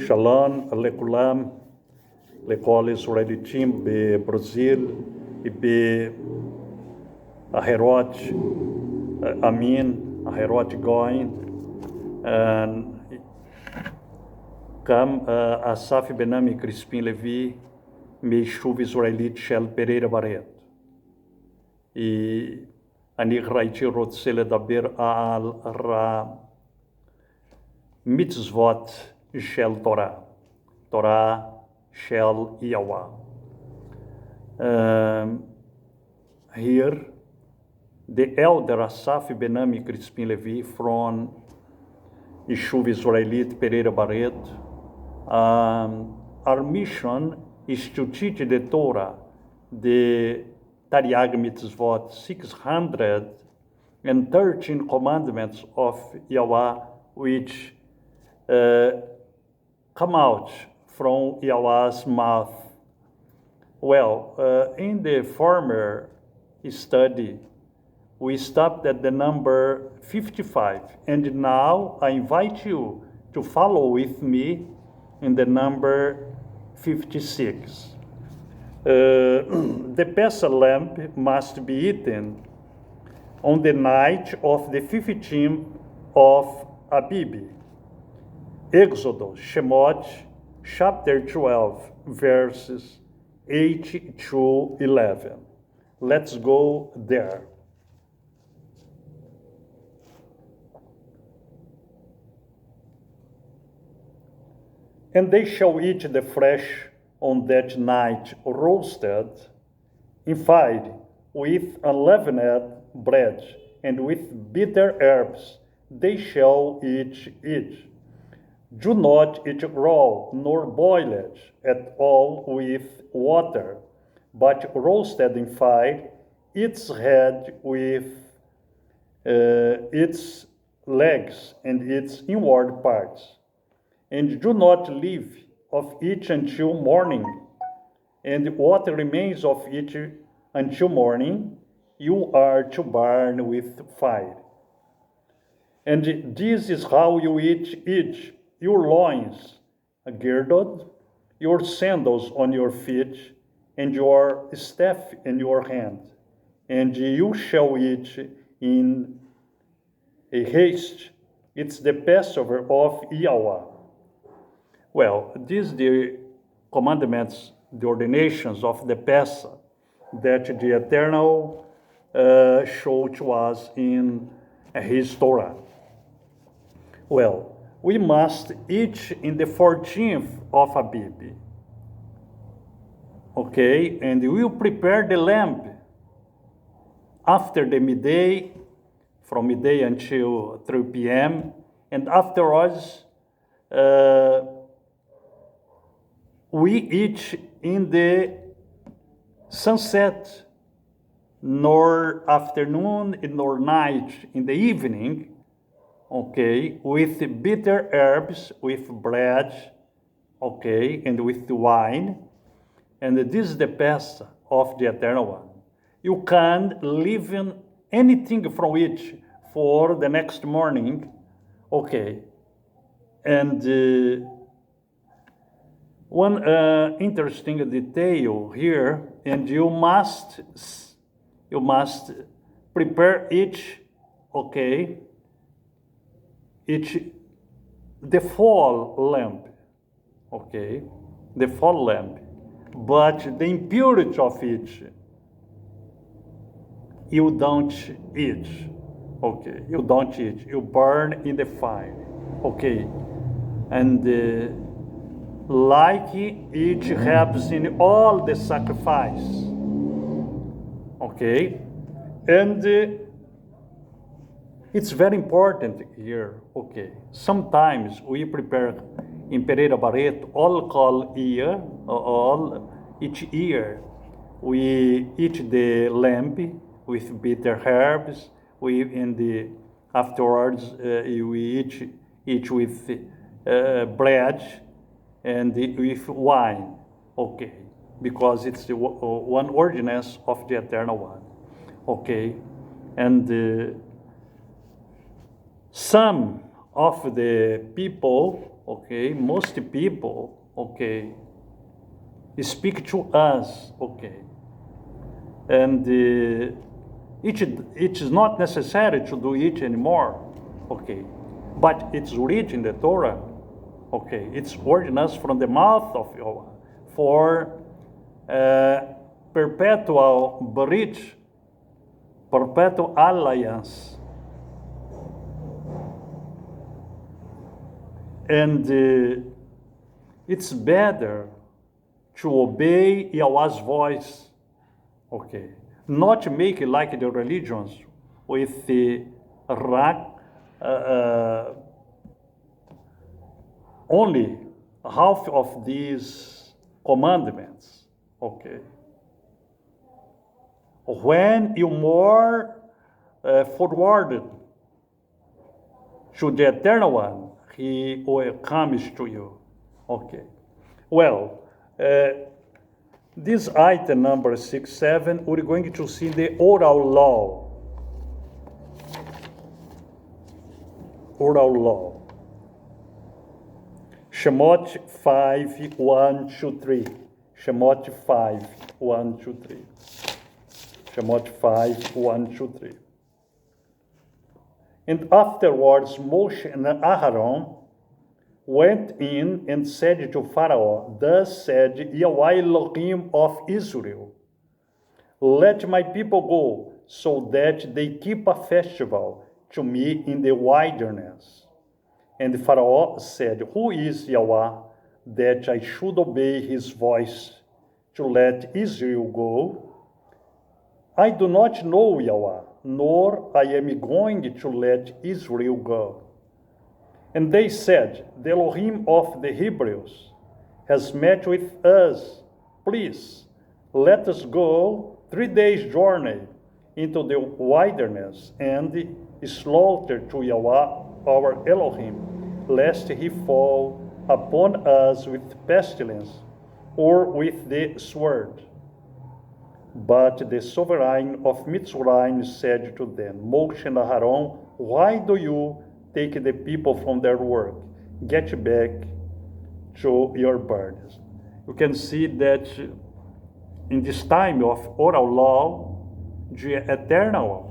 Shalom לכולם, לכל ישראליתים בברזיל ובאחרות עמים, אחרות גויים, גם אסף בנמי קריספין לוי מיישוב ישראלית של פריירה ברט. אני הייתי רוצה לדבר על מצוות של תורה של יהוה. Here, the elder Assaf Benami Crispin Levi from Yishuv Israelit Pereira Barret, our mission is to teach the Torah, the Tariag Mitzvot, 613 commandments of Yahweh, which come out from Yahweh's mouth. Well, in the former study, we stopped at the number 55, and now I invite you to follow with me in the number 56. The Pesach lamb must be eaten on the night of the 15th of Abib. Exodus, Shemot, chapter 12, verses 8 to 11. Let's go there. And they shall eat the flesh on that night roasted in fire with unleavened bread and with bitter herbs. They shall eat it. Do not eat raw, nor boil it at all with water, but roasted in fire, its head with its legs and its inward parts. And do not leave of it until morning. And what remains of it until morning, you are to burn with fire. And this is how you eat it: your loins girded, your sandals on your feet, and your staff in your hand. And you shall eat in a haste. It's the Passover of Yahweh. Well, these are the commandments, the ordinations of the Pesach that the Eternal showed to us in his Torah. Well, we must eat in the 14th of Abib. Okay, and we will prepare the lamb after the midday, from midday until 3 p.m., and afterwards we eat in the sunset, nor afternoon, nor night, in the evening, okay, with bitter herbs, with bread, okay, and with wine. And this is the Pesach of the Eternal One. You can't leave anything from it for the next morning, okay. And one interesting detail here, and you must prepare each, okay, the fall lamb, okay, the fall lamb, but the impurity of it, you don't eat, okay, you don't eat, you burn in the fire, okay, and like it happens in all the sacrifice, okay, and it's very important here, okay. Sometimes we prepare in Pereira Barret each year we eat the lamb with bitter herbs. Afterwards we eat with bread and with wine, okay, because it's the one ordinance of the Eternal One, okay, and some of the people, okay, most people, okay, speak to us, okay, and it is not necessary to do it anymore, okay, but it's written in the Torah, okay, it's ordinance from the mouth of Yahweh for perpetual bridge, perpetual alliance. And it's better to obey Yahweh's voice, okay, not to make it like the religions with the only half of these commandments, okay. When you more forwarded to the Eternal One, He comes to you, okay. Well, this item number 6.7, we're going to see the oral law. Oral law. Shemot 5:1-3. Shemot 5:1-3. Shemot 5:1-3. And afterwards Moshe and Aaron went in and said to Pharaoh, Thus said Yahweh Elohim of Israel, Let my people go, so that they keep a festival to me in the wilderness. And Pharaoh said, Who is Yahweh, that I should obey his voice to let Israel go? I do not know Yahweh, nor I am going to let Israel go. And they said, The Elohim of the Hebrews has met with us. Please, let us go 3 days' journey into the wilderness and slaughter to Yahweh our Elohim, lest he fall upon us with pestilence or with the sword. But the sovereign of Mitzrayim said to them, Moshe and Aaron, why do you take the people from their work? Get back to your burdens. You can see that in this time of oral law, the Eternal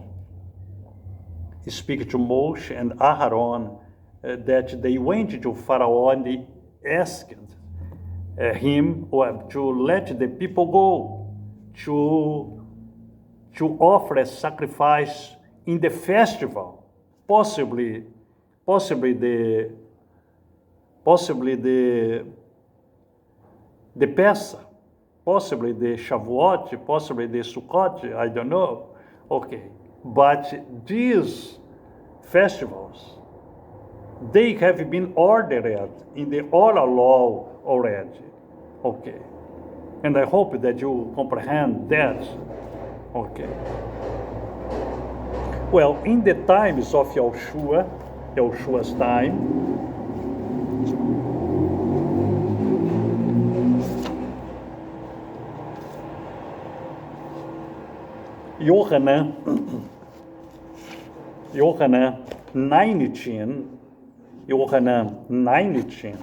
speak to Moshe and Aaron that they went to Pharaoh and they asked him to let the people go, to offer a sacrifice in the festival, possibly the Pesach, possibly the Shavuot, possibly the Sukkot, I don't know. Okay, but these festivals, they have been ordered in the oral law already. Okay, and I hope that you comprehend that. Okay. Well, in the times of Yahushua's time, Yohanan 19, Yohanan 19.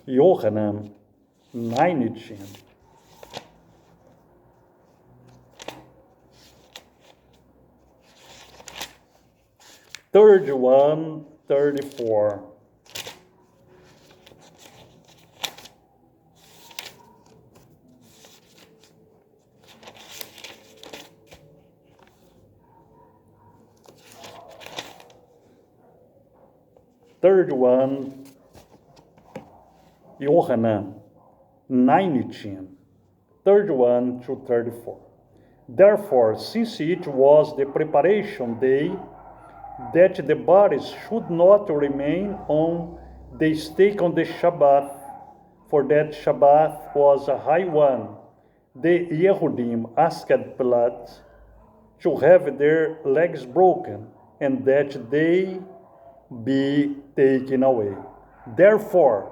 Yohanan 19. Third one, 34. Third one, Yohanan 19, 31-34. Therefore, since it was the preparation day, that the bodies should not remain on the stake on the Shabbat, for that Shabbat was a high one, the Yehudim asked Pilate to have their legs broken, and that they be taken away. Therefore,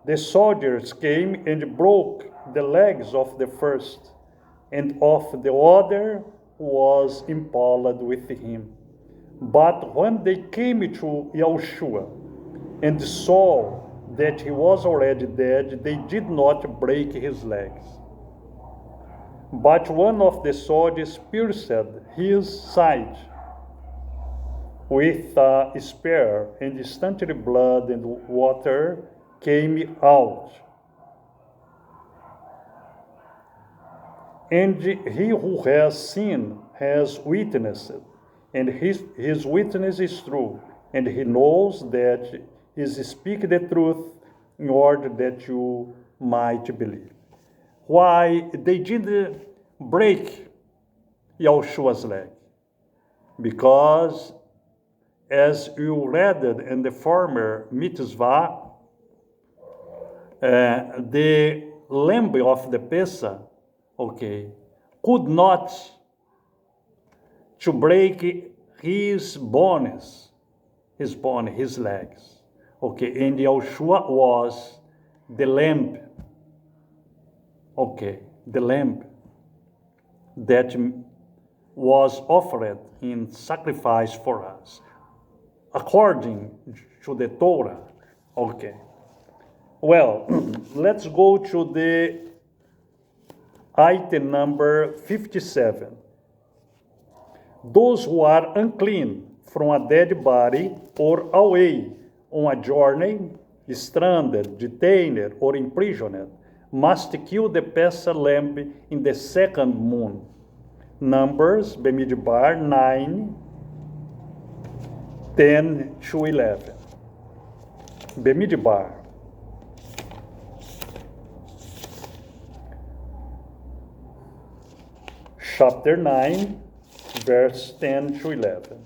the soldiers came and broke the legs of the first and of the other was impaled with him. But when they came to Yahushua and saw that he was already dead, they did not break his legs. But one of the soldiers pierced his side with a spear, and instantly blood and water came out. And he who has seen has witnessed, and his witness is true, and he knows that he speaks the truth in order that you might believe. Why they didn't break Yahushua's leg? Because as you read it in the former mitzvah, the lamb of the Pesach, could not to break his bones, his legs. And Yahushua was the lamb, the lamb that was offered in sacrifice for us, according to the Torah. Well, let's go to the item number 57. Those who are unclean from a dead body or away on a journey, stranded, detained, or imprisoned, must kill the Pesach lamb in the second moon. Numbers, Bemidbar 9, 10 to 11. Bemidbar. Chapter 9, verse 10 to 11.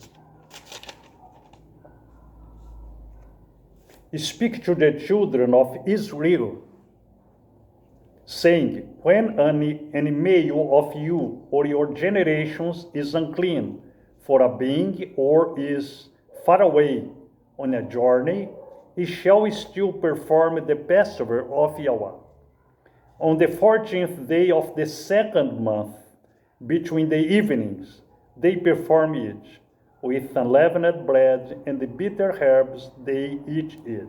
Speak to the children of Israel, saying, when any male of you or your generations is unclean for a being or is far away on a journey, he shall still perform the Passover of Yahweh. On the 14th day of the second month, between the evenings, they perform it. With unleavened bread and the bitter herbs, they eat it.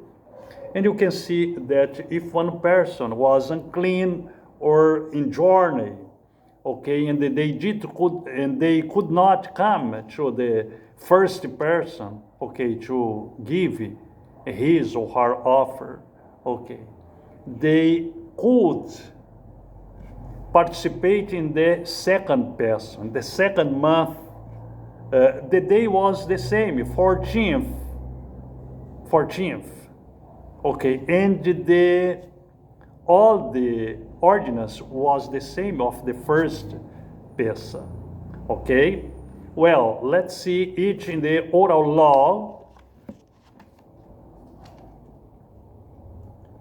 And you can see that if one person was unclean or in journey, and they could not come to the first person, to give his or her offer, they could participate in the second person, the second month. The day was the same, 14th. And all the ordinance was the same of the first Pesach. Well, let's see each in the oral law.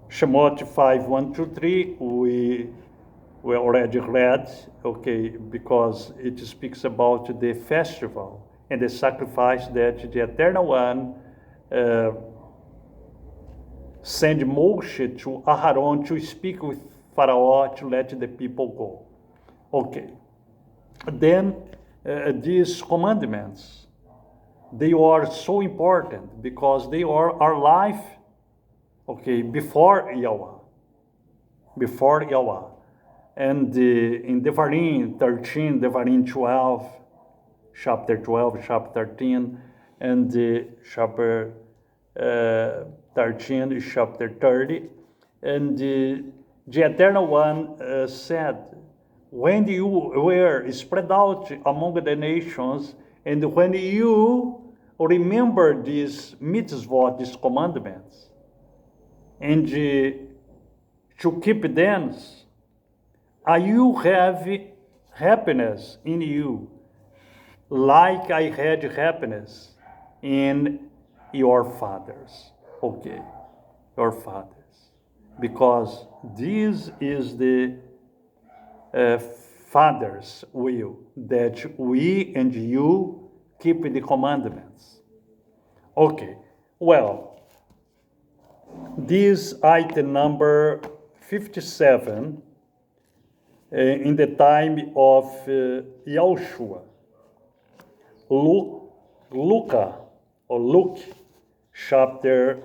Shemot 5, 1, 2, 3, we already read, because it speaks about the festival and the sacrifice that the Eternal One sent Moshe to Aharon to speak with Pharaoh to let the people go. Then these commandments, they are so important because they are our life, before Yahweh. And in Devarim 13, Devarim 12, chapter 12, chapter 13, and chapter 13, chapter 30, and the Eternal One said, when you were spread out among the nations, and when you remember these mitzvot, these commandments, and to keep them, you have happiness in you, like I had happiness in your fathers. Your fathers. Because this is the Father's will, that we and you keep the commandments. Well, this item number 57, in the time of Yahushua, Luke, chapter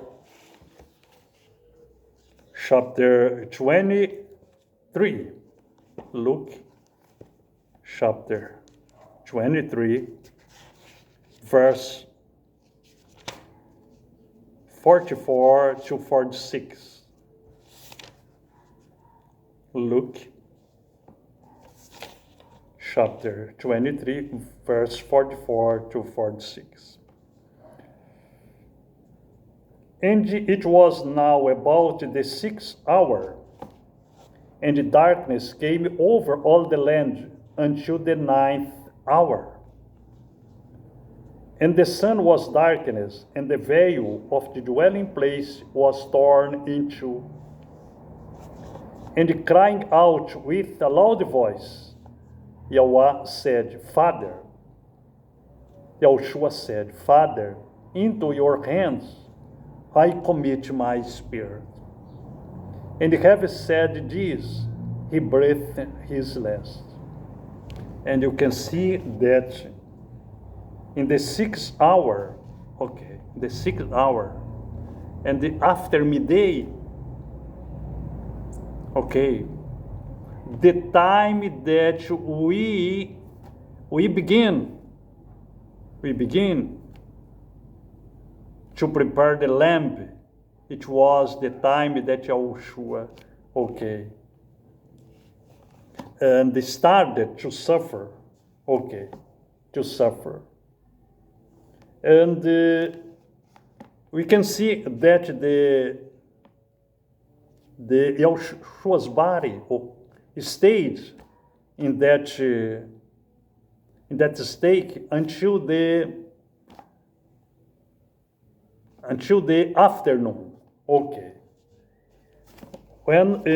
23. Luke, chapter 23, verse 44 to 46. Luke, chapter 23, verse 44 to 46. And it was now about the 6th hour, and darkness came over all the land until the 9th hour. And the sun was darkness, and the veil of the dwelling place was torn in two. And crying out with a loud voice, Yahushua said, Father, into your hands I commit my spirit. And having said this, he breathed his last. And you can see that in the 6th hour, the 6th hour, and after midday, the time that we begin to prepare the lamb, it was the time that Yahushua, and they started to suffer, And we can see that the Yahushua's body stayed in that state until the afternoon. When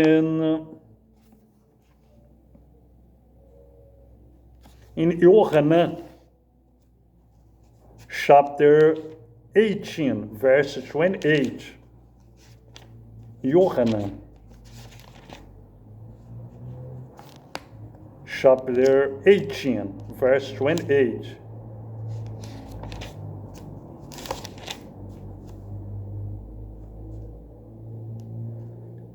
in Yohanan, chapter 18, verse 28, Yohanan, chapter 18, verse 28.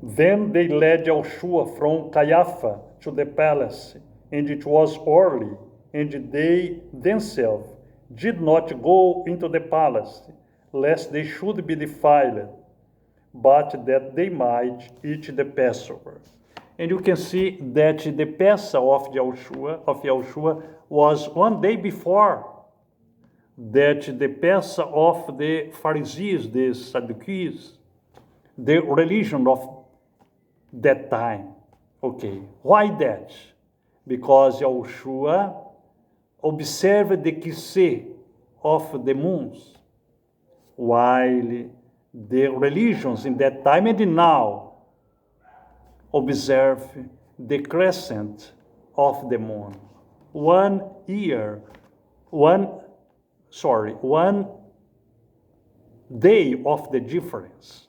Then they led Yahushua from Caiaphas to the palace, and it was early, and they themselves did not go into the palace, lest they should be defiled, but that they might eat the Passover. And you can see that the Pesach of Yahushua was one day before that the Pesach of the Pharisees, the Sadducees, the religion of that time. Why that? Because Yahushua observed the kisseh of the moons, while the religions in that time and now observe the crescent of the moon. 1 day of the difference.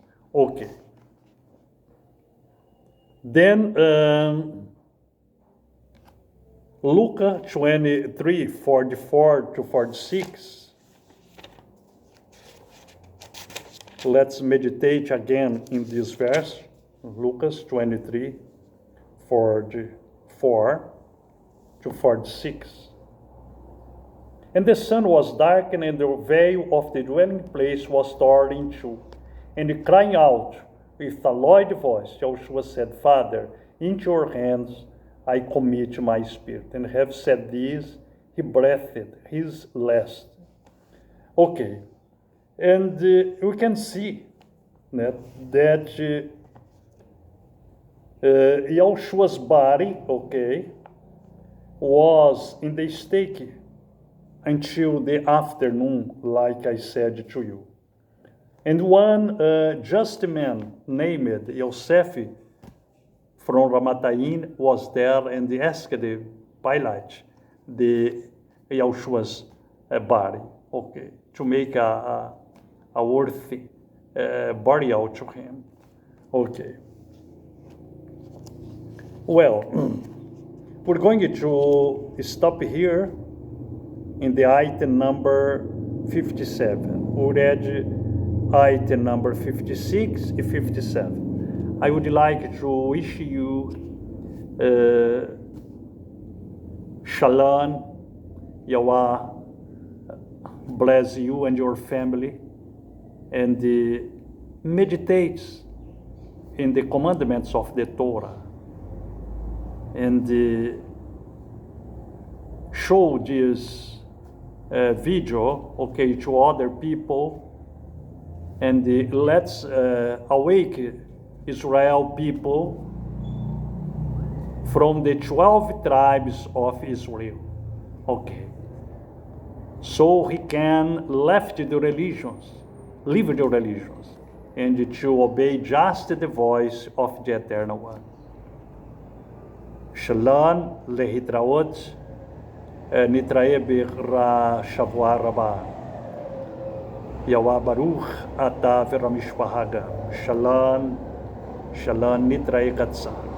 Then Luke 23, 44 to 46. Let's meditate again in this verse. Luke 23, 44 to 46. And the sun was darkened, and the veil of the dwelling place was torn in two. And crying out with a loud voice, Yahushua said, Father, into your hands I commit my spirit. And have said this, he breathed his last. And we can see that Yahushua's body, was in the stake until the afternoon, like I said to you. And one just man named Yosef from Ramatayim was there and asked the Pilate the Yahushua's body, to make a worthy burial to him. Well, we're going to stop here in the item number 57. We read item number 56 and 57. I would like to wish you Shalom, Yahweh bless you and your family, and meditate in the commandments of the Torah, and show this video, okay, to other people, and let's awake Israel people from the 12 tribes of Israel, okay, so he can leave the religions, and to obey just the voice of the Eternal One. Shalom, lehitraot, nitrae b'ra shavua rabah. Yahweh Baruch ata v'ramishpahaga. Shalom, nitrae katzah.